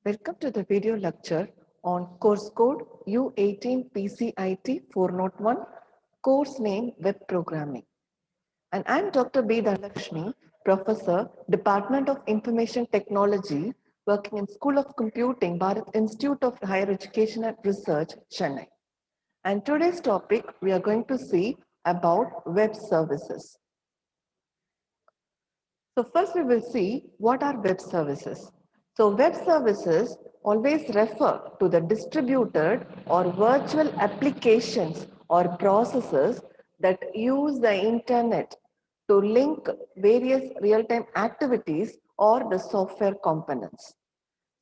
Welcome to the video lecture on course code U18 PCIT 401, course name Web Programming. And I'm Dr. B. Dhalakshmi, Professor, Department of Information Technology, working in School of Computing, Bharat Institute of Higher Education and Research, Chennai. And today's topic, we are going to see about web services. So first we will see what are web services. So web services always refer to the distributed or virtual applications or processes that use the internet to link various real-time activities or the software components.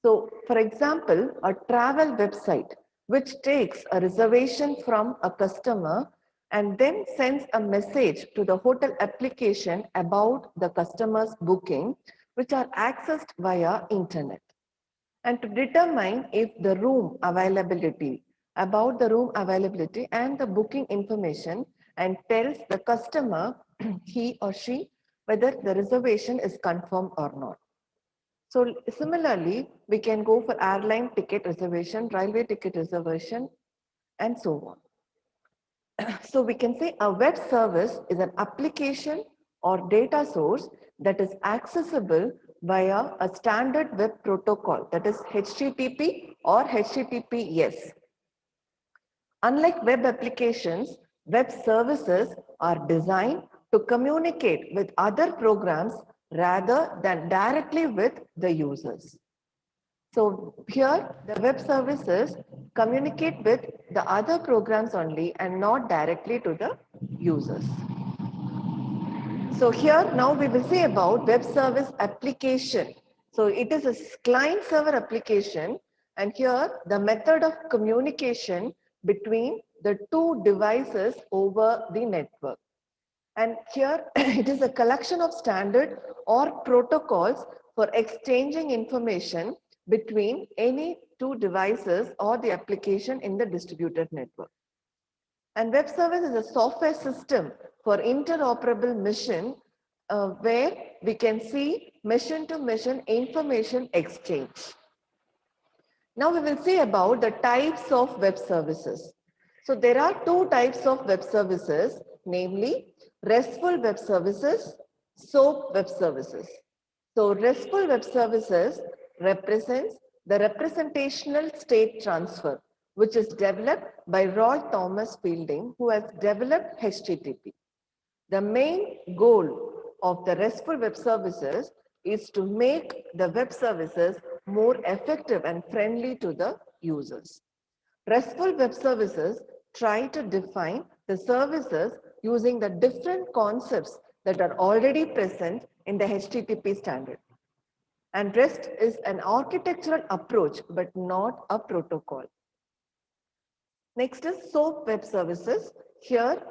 So for example, a travel website which takes a reservation from a customer and then sends a message to the hotel application about the customer's booking, which are accessed via internet. And to determine if the room availability, about the room availability and the booking information, and tells the customer, he or she, whether the reservation is confirmed or not. So similarly, we can go for airline ticket reservation, railway ticket reservation, and so on. So we can say a web service is an application or data source that is accessible via a standard web protocol, that is HTTP or HTTPS. Unlike web applications, web services are designed to communicate with other programs rather than directly with the users. So here the web services communicate with the other programs only and not directly to the users. So here now we will see about web service application. So it is a client server application, and here the method of communication between the two devices over the network. And here it is a collection of standard or protocols for exchanging information between any two devices or the application in the distributed network. And web service is a software system for interoperable mission where we can see mission-to-mission information exchange. Now we will see about the types of web services. So there are two types of web services, namely RESTful web services, SOAP web services. So RESTful web services represents the representational state transfer, which is developed by Roy Thomas Fielding, who has developed HTTP. The main goal of the RESTful web services is to make the web services more effective and friendly to the users. RESTful web services try to define the services using the different concepts that are already present in the HTTP standard. And REST is an architectural approach, but not a protocol. Next is SOAP web services. Here,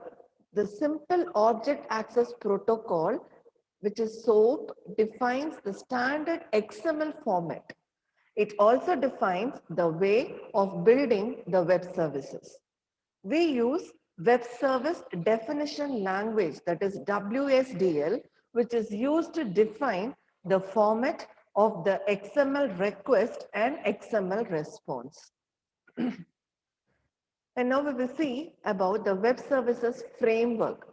the simple object access protocol, which is SOAP, defines the standard XML format. It also defines the way of building the web services. We use Web Service Definition Language, that is WSDL, which is used to define the format of the XML request and XML response. And now we will see about the web services framework.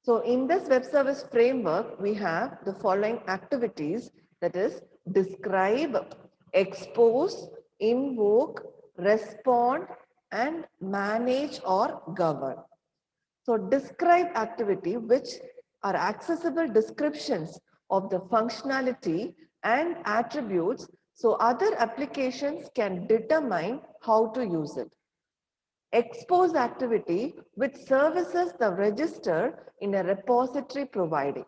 So in this web service framework, we have the following activities, that is describe, expose, invoke, respond, and manage or govern. So describe activity, which are accessible descriptions of the functionality and attributes, so other applications can determine how to use it. Expose activity, which services the register in a repository providing.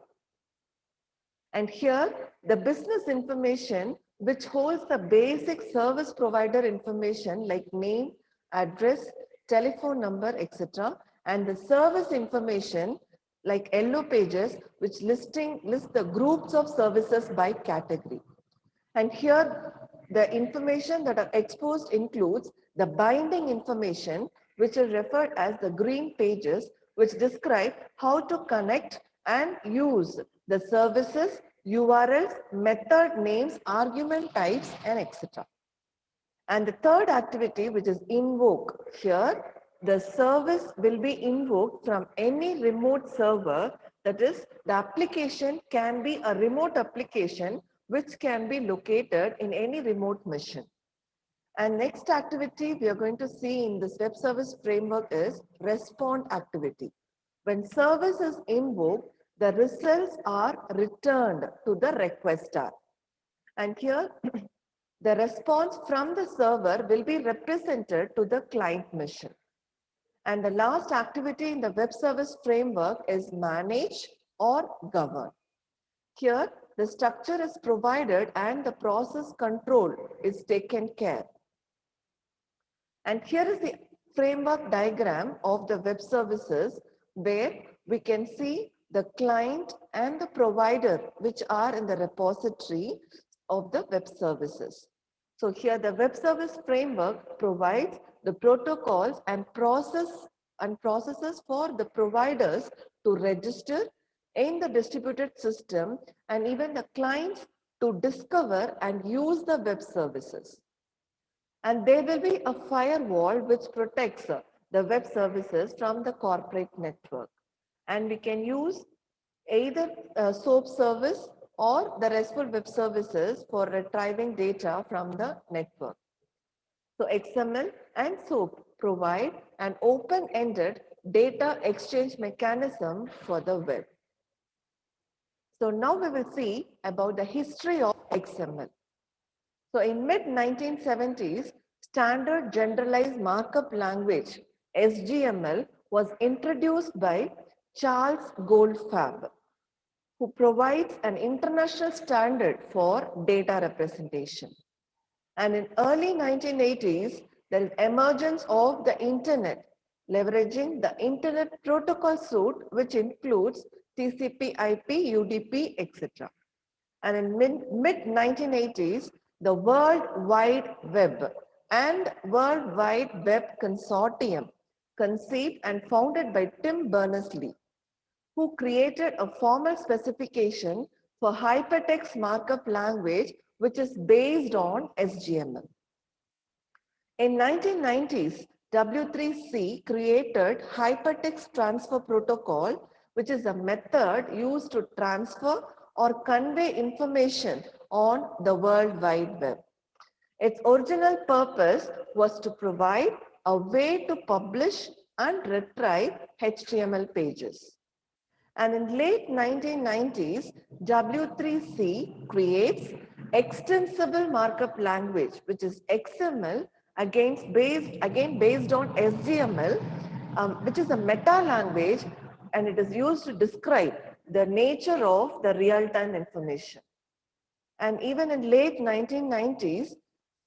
And here the business information, which holds the basic service provider information like name, address, telephone number, etc. And the service information like yellow pages, which lists the groups of services by category. And here the information that are exposed includes the binding information, which is referred as the green pages, which describe how to connect and use the services, URLs, method names, argument types, and etc. And the third activity, which is invoke, here the service will be invoked from any remote server. That is, the application can be a remote application which can be located in any remote machine. And next activity we are going to see in this web service framework is respond activity. When service is invoked, the results are returned to the requester. And here the response from the server will be represented to the client machine. And the last activity in the web service framework is manage or govern. Here, the structure is provided and the process control is taken care. And here is the framework diagram of the web services where we can see the client and the provider which are in the repository of the web services. So here the web service framework provides the protocols and processes for the providers to register in the distributed system and even the clients to discover and use the web services. And there will be a firewall which protects the web services from the corporate network. And we can use either SOAP service or the RESTful web services for retrieving data from the network. So XML and SOAP provide an open-ended data exchange mechanism for the web. So now we will see about the history of XML. So in mid-1970s, Standard Generalized Markup Language, SGML, was introduced by Charles Goldfarb, who provides an international standard for data representation. And in early 1980s, there is emergence of the internet, leveraging the Internet Protocol suite, which includes TCP/IP, UDP, etc. And in mid-1980s, the World Wide Web and World Wide Web Consortium, conceived and founded by Tim Berners-Lee, who created a formal specification for hypertext markup language, which is based on SGML. In 1990s, W3C created Hypertext Transfer Protocol, which is a method used to transfer or convey information on the World Wide Web. Its original purpose was to provide a way to publish and retrieve HTML pages. And in late 1990s, W3C creates Extensible Markup Language, which is XML, again based on SGML, which is a meta language, and it is used to describe the nature of the real-time information. And even in late 1990s,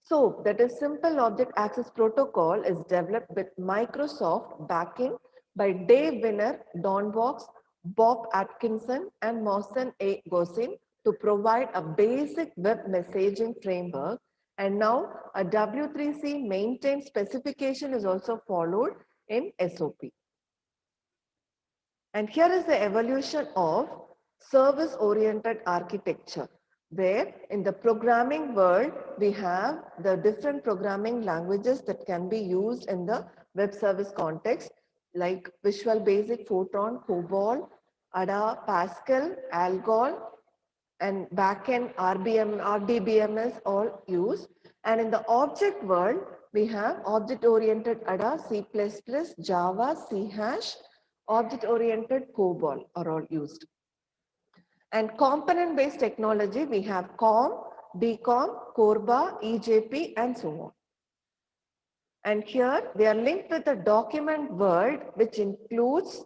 SOAP, that is Simple Object Access Protocol, is developed with Microsoft backing by Dave Winner, Don Box, Bob Atkinson, and Mohsen A. Gosin to provide a basic web messaging framework. And now a W3C maintained specification is also followed in SOP. And here is the evolution of service-oriented architecture, where in the programming world, we have the different programming languages that can be used in the web service context, like Visual Basic, Fortran, COBOL, Ada, Pascal, Algol, and backend RBM, RDBMS all used. And in the object world, we have object-oriented Ada, C++, Java, C#, object-oriented COBOL are all used. And component-based technology, we have COM, DCOM, CORBA, EJP, and so on. And here they are linked with the document world, which includes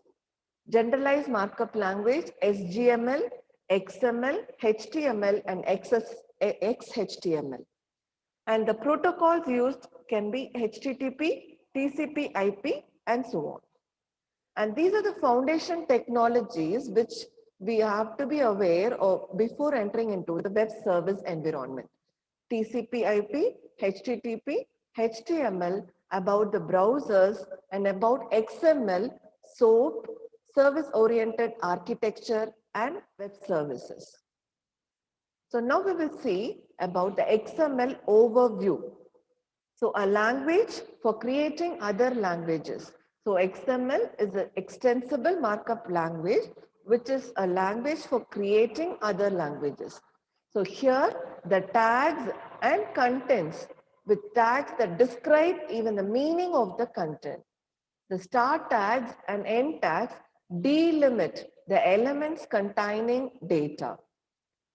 generalized markup language, SGML, XML, HTML, and XHTML. And the protocols used can be HTTP, TCP/IP, and so on. And these are the foundation technologies which we have to be aware of before entering into the web service environment. TCP/IP, HTTP, HTML, about the browsers, and about XML, SOAP, service-oriented architecture, and web services. So now we will see about the XML overview. So a language for creating other languages. So XML is an extensible markup language, which is a language for creating other languages. So here the tags and contents with tags that describe even the meaning of the content. The start tags and end tags delimit the elements containing data.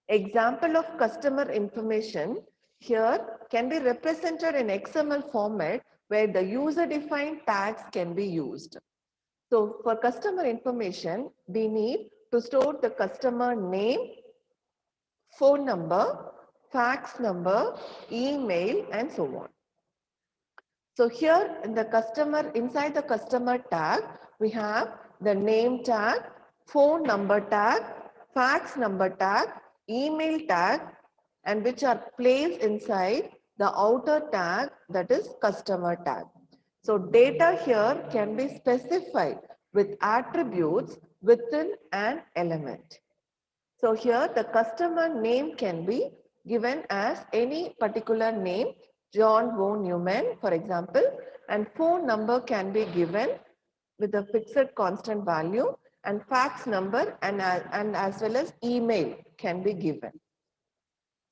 Example of customer information here can be represented in XML format where the user-defined tags can be used. So for customer information, we need to store the customer name, phone number, fax number, email, and so on. So here in the customer, inside the customer tag, we have the name tag, phone number tag, fax number tag, email tag, and which are placed inside the outer tag, that is customer tag. So data here can be specified with attributes within an element. So here the customer name can be given as any particular name, John von Neumann, for example, and phone number can be given with a fixed constant value, and fax number and as well as email can be given.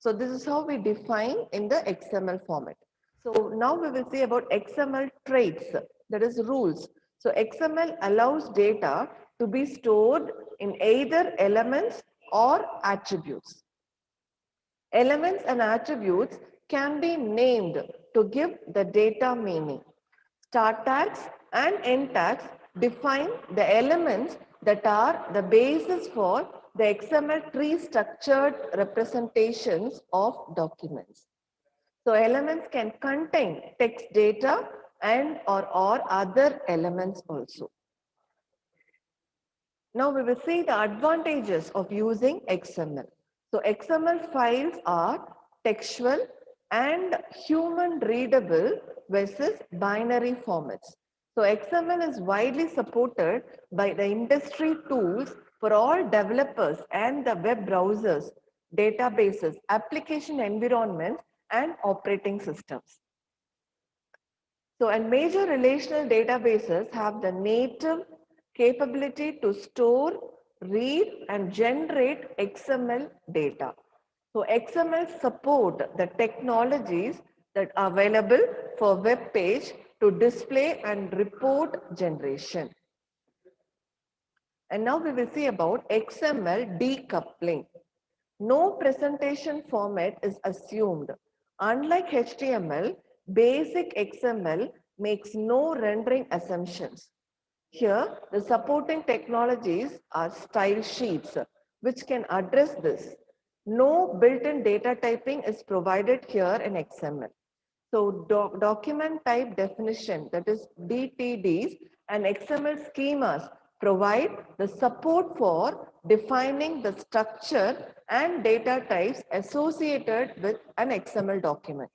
So this is how we define in the XML format. So now we will see about XML traits, that is rules. So XML allows data to be stored in either elements or attributes. Elements and attributes can be named to give the data meaning. Start tags and end tags define the elements that are the basis for the XML tree structured representations of documents. So elements can contain text data and or other elements also. Now we will see the advantages of using XML. So XML files are textual and human readable versus binary formats. So XML is widely supported by the industry tools for all developers and the web browsers, databases, application environments, and operating systems. So, and major relational databases have the native capability to store, read, and generate XML data. So, XML support the technologies that are available for web page to display and report generation. And now we will see about XML decoupling. No presentation format is assumed. Unlike HTML, basic XML makes no rendering assumptions. Here, the supporting technologies are style sheets, which can address this. No built-in data typing is provided here in XML. So document type definition, that is DTDs, and XML schemas provide the support for defining the structure and data types associated with an XML document.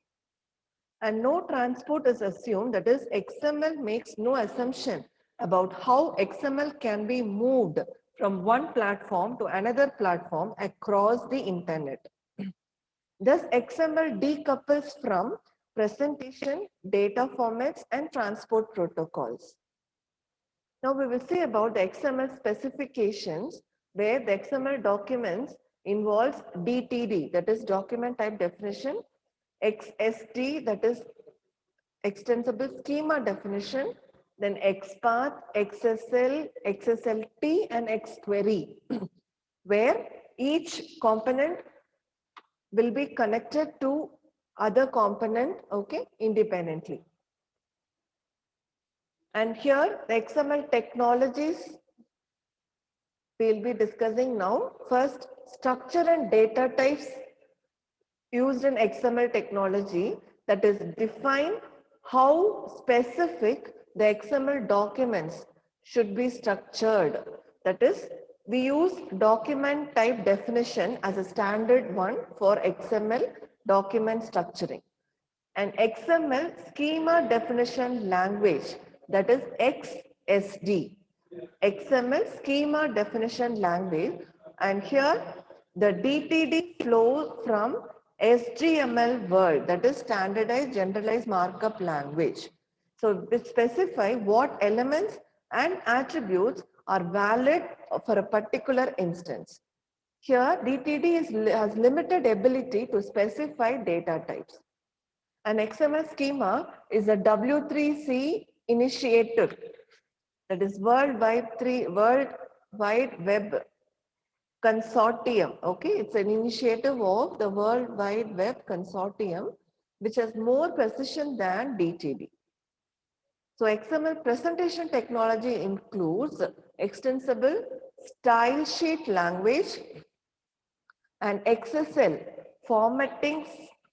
And no transport is assumed, that is XML makes no assumption about how XML can be moved from one platform to another platform across the internet. Thus, XML decouples from presentation, data formats, and transport protocols. Now we will see about the XML specifications, where the XML documents involves DTD, that is document type definition, XSD, that is extensible schema definition, then XPath, XSL, XSLT, and XQuery, where each component will be connected to other component, okay, independently. And here the XML technologies we'll be discussing now. First, structure and data types used in XML technology, that is define how specific the XML documents should be structured. That is, we use document type definition as a standard one for XML document structuring. And XML schema definition language, that is XSD. XML schema definition language, and here the DTD flows from SGML word, that is standardized generalized markup language. So we specify what elements and attributes are valid for a particular instance. Here, DTD has limited ability to specify data types. An XML schema is a W3C initiative, that is World Wide Web Consortium. Okay, it's an initiative of the World Wide Web Consortium, which has more precision than DTD. So XML presentation technology includes extensible style sheet language and XSL formatting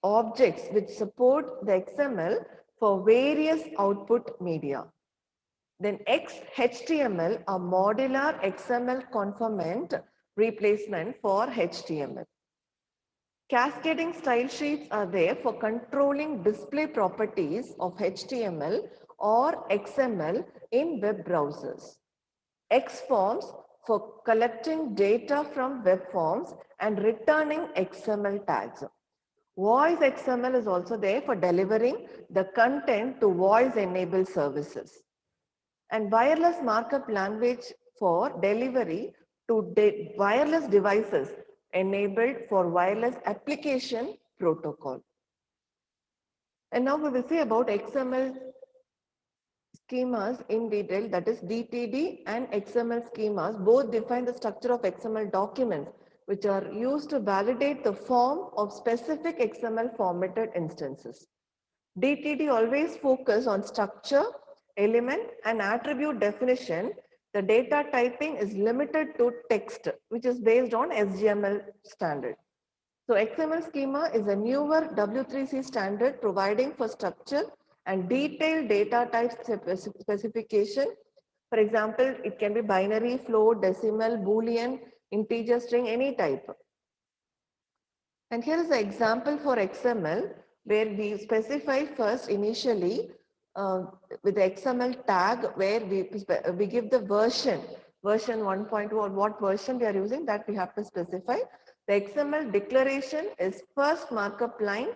objects which support the XML for various output media. Then XHTML, a modular XML conformant replacement for HTML. Cascading style sheets are there for controlling display properties of HTML or XML in web browsers. XForms for collecting data from web forms and returning XML tags. Voice XML is also there for delivering the content to voice-enabled services. And wireless markup language for delivery to wireless devices enabled for wireless application protocol. And now we will see about XML schemas in detail, that is DTD and XML schemas both define the structure of XML documents which are used to validate the form of specific XML formatted instances. DTD always focus on structure, element and attribute definition. The data typing is limited to text, which is based on SGML standard. So XML schema is a newer W3C standard providing for structure and detailed data type specification. For example, it can be binary, float, decimal, boolean, integer string, any type. And here is an example for XML where we specify first initially with the XML tag where we give the version 1.2 or what version we are using, that we have to specify. The XML declaration is first markup line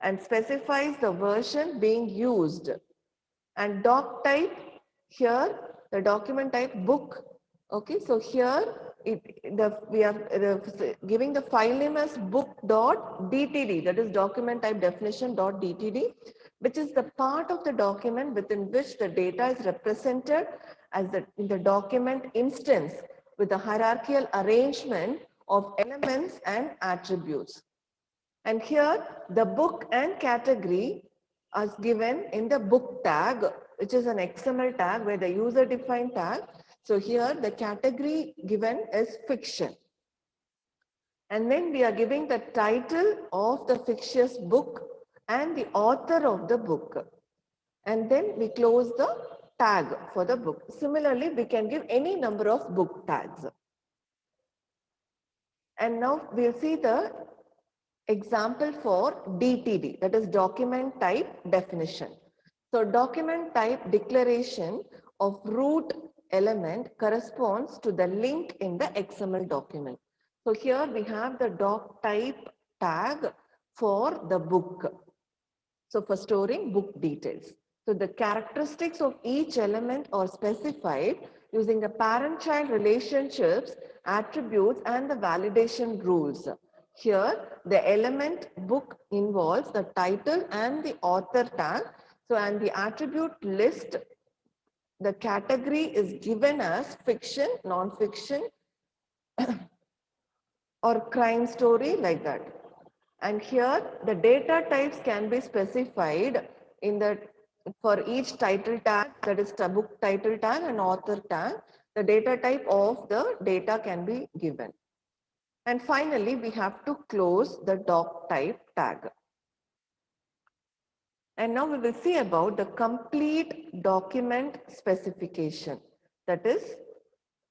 and specifies the version being used. And doc type, here the document type book. Okay, so here we are giving the file name as book.dtd, that is document type definition.dtd, which is the part of the document within which the data is represented as in the document instance with a hierarchical arrangement of elements and attributes. And here the book and category are given in the book tag, which is an XML tag where the user defined tag. So here the category given is fiction. And then we are giving the title of the fictitious book and the author of the book. And then we close the tag for the book. Similarly, we can give any number of book tags. And now we'll see the example for DTD, that is document type definition. So document type declaration of root element corresponds to the link in the XML document. So here we have the doc type tag for the book. So for storing book details. So the characteristics of each element are specified using the parent-child relationships, attributes, and the validation rules. Here, the element book involves the title and the author tag. So, and the attribute list, the category is given as fiction, non-fiction, or crime story, like that. And here, the data types can be specified in the for each title tag, that is the book title tag and author tag. The data type of the data can be given. And finally, we have to close the doc type tag. And now we will see about the complete document specification. That is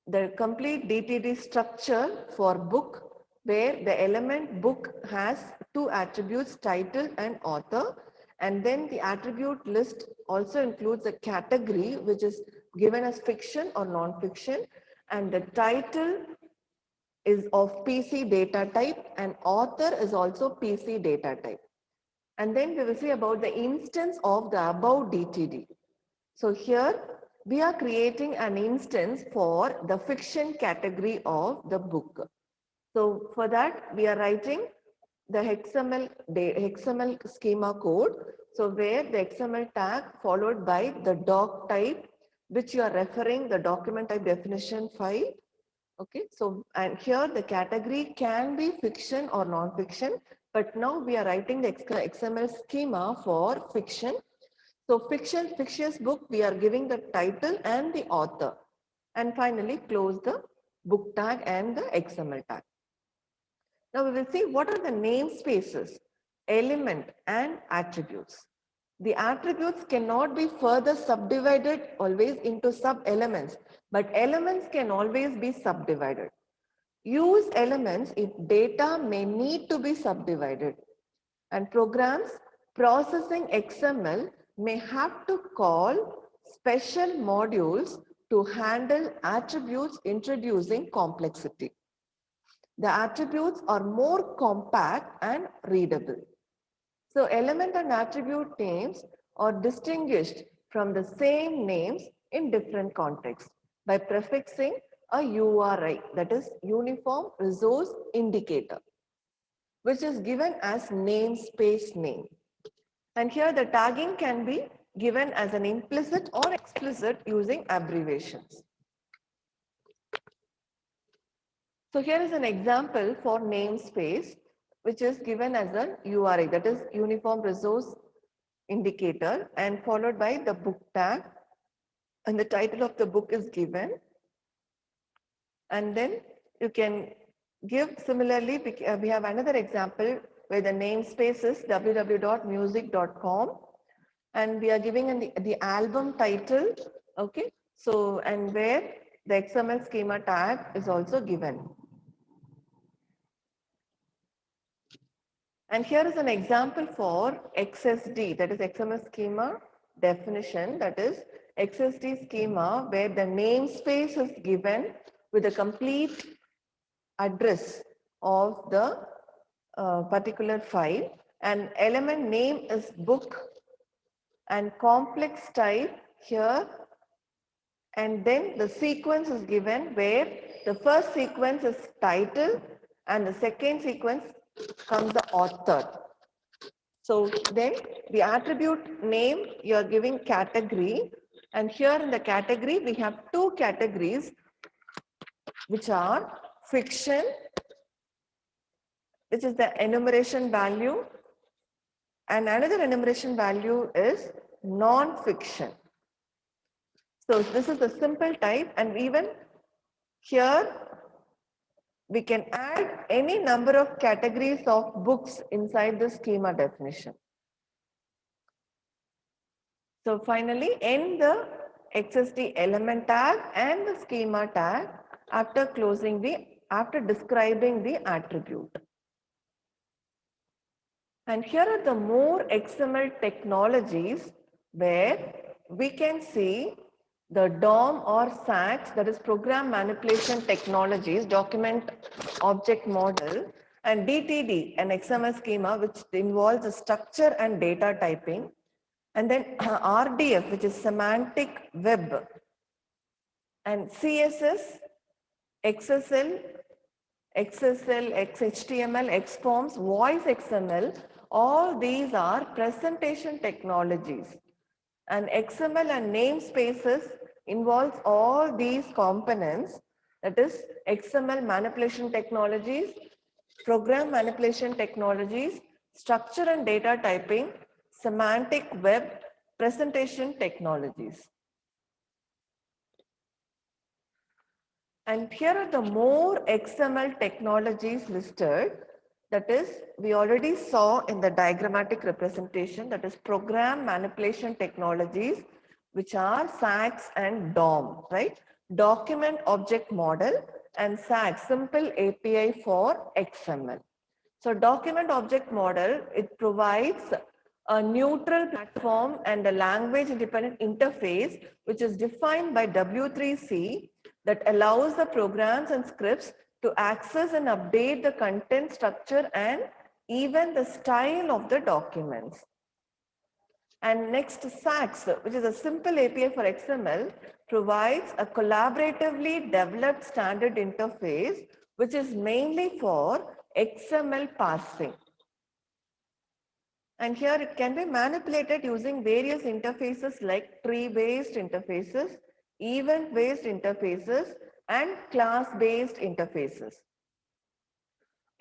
the complete DTD structure for book, where the element book has two attributes, title and author. And then the attribute list also includes a category which is given as fiction or non-fiction. And the title is of PC data type and author is also PC data type. And then we will see about the instance of the above DTD. So here we are creating an instance for the fiction category of the book. So for that we are writing the XML schema code. So where the XML tag followed by the doc type, which you are referring the document type definition file. Okay, so and here the category can be fiction or non-fiction, but now we are writing the XML schema for fiction. So fictitious book, we are giving the title and the author. And finally close the book tag and the XML tag. Now we will see what are the namespaces, element and attributes. The attributes cannot be further subdivided always into sub-elements, but elements can always be subdivided. Use elements if data may need to be subdivided. And programs processing XML may have to call special modules to handle attributes introducing complexity. The attributes are more compact and readable. So element and attribute names are distinguished from the same names in different contexts by prefixing a URI, that is Uniform Resource Indicator, which is given as namespace name. And here the tagging can be given as an implicit or explicit using abbreviations. So here is an example for namespace, which is given as a URI, that is Uniform Resource Indicator, and followed by the book tag, and the title of the book is given. And then you can give similarly, we have another example where the namespace is www.music.com, and we are giving in the album title, okay? So, and where the XML schema tag is also given. And here is an example for XSD, that is XML schema definition, that is XSD schema where the namespace is given with a complete address of the particular file, and element name is book and complex type here, and then the sequence is given where the first sequence is title and the second sequence comes the author. So then the attribute name you are giving category, and here in the category we have two categories which are fiction, which is the enumeration value, and another enumeration value is non-fiction. So this is the simple type, and even here we can add any number of categories of books inside the schema definition. So finally end the XSD element tag and the schema tag after describing the attribute. And here are the more XML technologies where we can see the DOM or SAX, that is program manipulation technologies, document object model, and DTD, an XML schema which involves the structure and data typing, and then RDF, which is semantic web, and CSS, XSL, XHTML, XForms, voice XML, all these are presentation technologies. And XML and namespaces involves all these components, that is XML manipulation technologies, program manipulation technologies, structure and data typing, semantic web, presentation technologies. And here are the more XML technologies listed. That is, we already saw in the diagrammatic representation, that is program manipulation technologies, which are SAX and DOM, right? Document object model, and SAX, simple API for XML. So document object model, it provides a neutral platform and a language independent interface, which is defined by W3C, that allows the programs and scripts to access and update the content structure and even the style of the documents. And next, SACS, which is a simple API for XML, provides a collaboratively developed standard interface, which is mainly for XML parsing. And here it can be manipulated using various interfaces like tree-based interfaces, event-based interfaces, and class-based interfaces.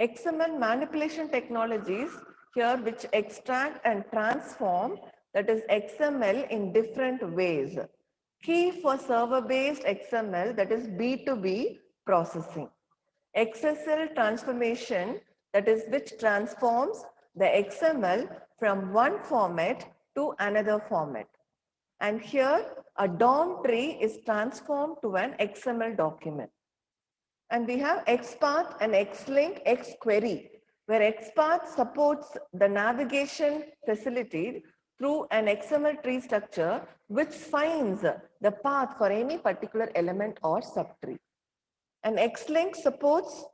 XML manipulation technologies here which extract and transform, that is XML, in different ways. Key for server-based XML, that is B2B processing. XSL transformation, that is which transforms the XML from one format to another format. And here a DOM tree is transformed to an XML document. And we have XPath and XLink, XQuery, where XPath supports the navigation facility through an XML tree structure which finds the path for any particular element or subtree. And XLink supports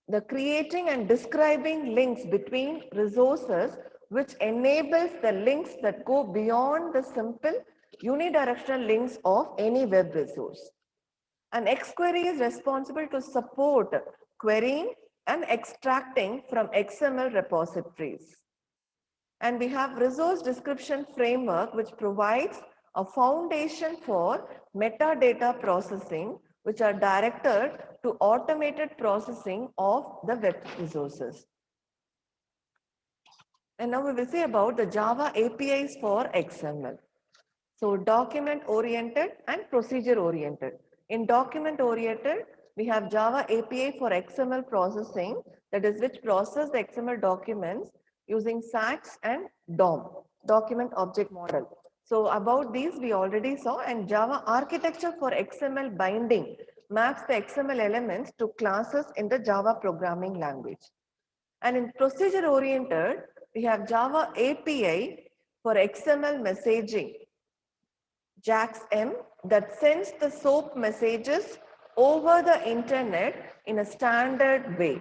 the creating and describing links between resources, which enables the links that go beyond the simple unidirectional links of any web resource. And XQuery is responsible to support querying and extracting from XML repositories. And we have resource description framework, which provides a foundation for metadata processing, which are directed to automated processing of the web resources. And now we will see about the Java APIs for XML. So document oriented and procedure oriented. In document oriented, we have Java API for XML processing, that is which process the XML documents using SACS and DOM, document object model. So about these we already saw, and Java architecture for XML binding maps the XML elements to classes in the Java programming language. And in procedure oriented, we have Java API for XML messaging, JAX-M, that sends the SOAP messages over the internet in a standard way.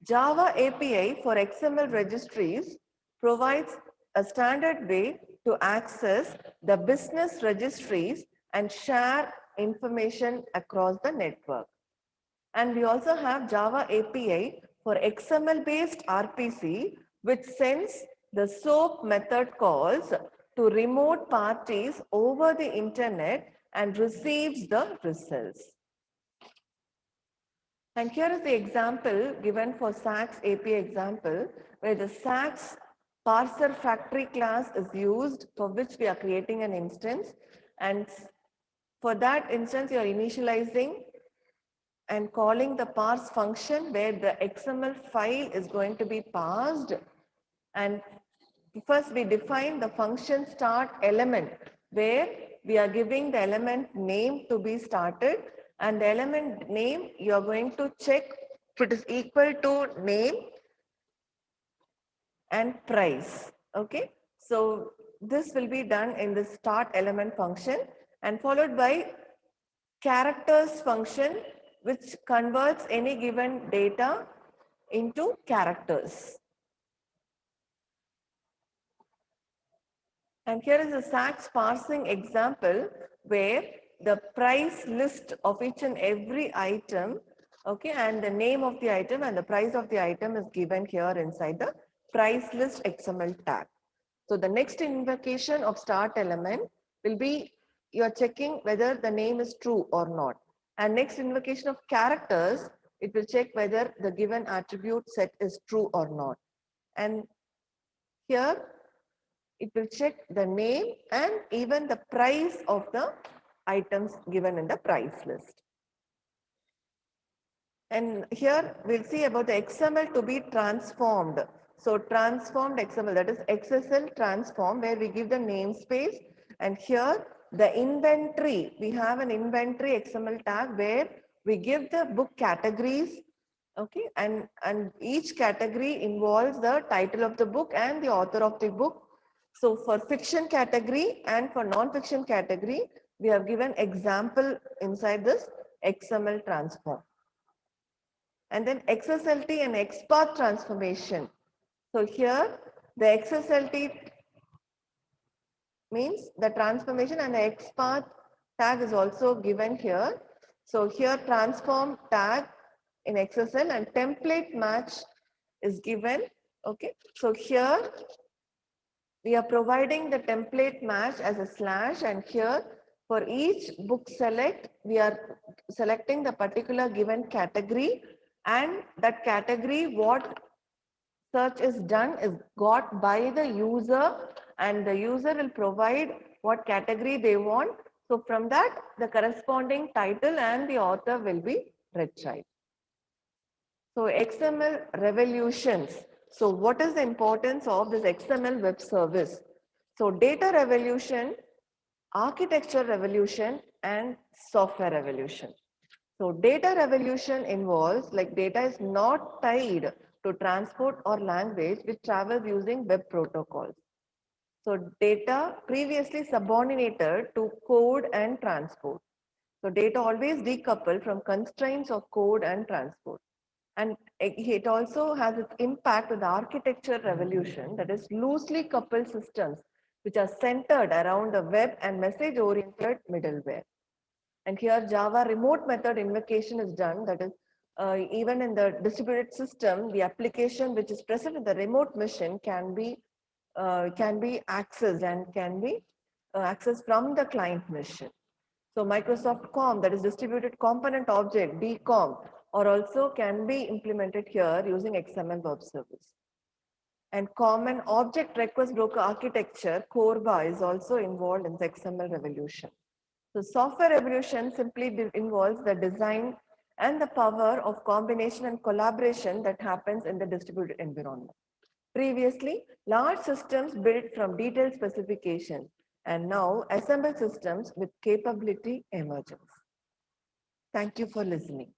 Java API for XML registries provides a standard way to access the business registries and share information across the network. And we also have Java API for XML-based RPC, which sends the SOAP method calls to remote parties over the internet and receives the results. And here is the example given for SACS API example, where the SACS parser factory class is used, for which we are creating an instance. And for that instance, you are initializing and calling the parse function where the XML file is going to be parsed. And first we define the function start element, where we are giving the element name to be started, and the element name you are going to check if it is equal to name and price. Okay, so this will be done in the start element function, and followed by characters function, which converts any given data into characters. And here is a SACS parsing example where the price list of each and every item, okay, and the name of the item and the price of the item is given here inside the price list XML tag. So the next invocation of start element will be, you are checking whether the name is true or not. And next invocation of characters, it will check whether the given attribute set is true or not. And here it will check the name and even the price of the items given in the price list. And here we'll see about the XML to be transformed. So transformed XML, that is XSL transform, where we give the namespace, and here the inventory, we have an inventory XML tag where we give the book categories, okay, and each category involves the title of the book and the author of the book. So for fiction category and for non-fiction category, we have given example inside this XML transform. And then XSLT and XPath transformation. So here the XSLT means the transformation, and the XPath tag is also given here. So here transform tag in XSL and template match is given. Okay. So here we are providing the template match as a slash, and here for each book select, we are selecting the particular given category, and that category what search is done is got by the user, and the user will provide what category they want. So from that, the corresponding title and the author will be retrieved. So XML revolutions. So what is the importance of this XML web service? So data revolution, architecture revolution, and software revolution. So data revolution involves like data is not tied to transport or language which travels using web protocols. So data previously subordinated to code and transport. So data always decoupled from constraints of code and transport. And it also has its impact on the architecture revolution, that is loosely coupled systems which are centered around the web and message oriented middleware. And here Java remote method invocation is done. That is, even in the distributed system, the application which is present in the remote machine can be accessed and can be accessed from the client machine. So Microsoft COM, that is distributed component object, DCOM, or also can be implemented here using XML web service. And common object request broker architecture, CORBA, is also involved in the XML revolution. So software revolution simply involves the design and the power of combination and collaboration that happens in the distributed environment. Previously, large systems built from detailed specifications, and now assembled systems with capability emergence. Thank you for listening.